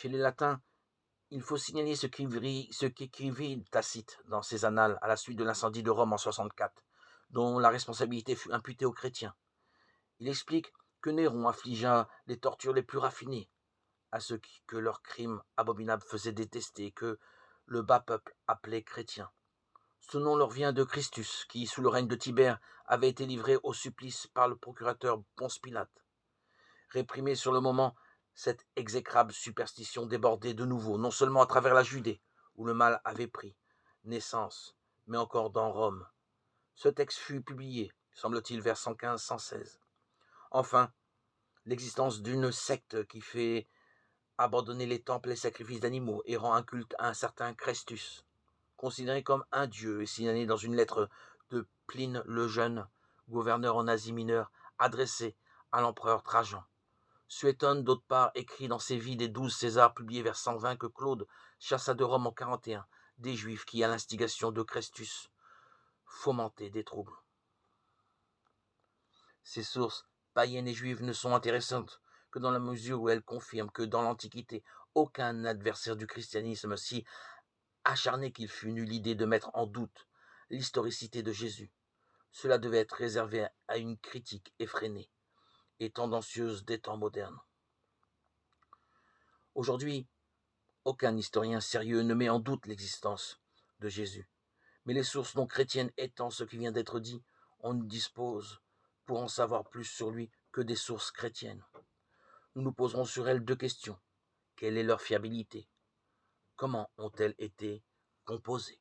Chez les Latins, il faut signaler ce qu'écrivit Tacite dans ses Annales à la suite de l'incendie de Rome en 64, dont la responsabilité fut imputée aux chrétiens. Il explique que Néron affligea les tortures les plus raffinées à ceux que leurs crimes abominables faisaient détester et que le bas peuple appelait chrétiens. Ce nom leur vient de Christus, qui, sous le règne de Tibère, avait été livré au supplice par le procurateur Ponce Pilate. Réprimée sur le moment, cette exécrable superstition débordait de nouveau, non seulement à travers la Judée, où le mal avait pris naissance, mais encore dans Rome. Ce texte fut publié, semble-t-il, vers 115-116. Enfin, l'existence d'une secte qui fait abandonner les temples et les sacrifices d'animaux et rend un culte à un certain Christus, considéré comme un dieu et signalé dans une lettre de Pline le Jeune, gouverneur en Asie mineure, adressée à l'empereur Trajan. Suétone, d'autre part, écrit dans ses vies des 12 Césars publiés vers 120 que Claude chassa de Rome en 41 des Juifs qui, à l'instigation de Christus, fomentaient des troubles. Ces sources païennes et juives ne sont intéressantes que dans la mesure où elles confirment que dans l'Antiquité, aucun adversaire du christianisme, si acharné qu'il fût, n'eut l'idée de mettre en doute l'historicité de Jésus. Cela devait être réservé à une critique effrénée et tendancieuse des temps modernes. Aujourd'hui, aucun historien sérieux ne met en doute l'existence de Jésus. Mais les sources non chrétiennes étant ce qui vient d'être dit, on ne dispose pour en savoir plus sur lui que des sources chrétiennes. Nous nous poserons sur elles deux questions. Quelle est leur fiabilité? Comment ont-elles été composées?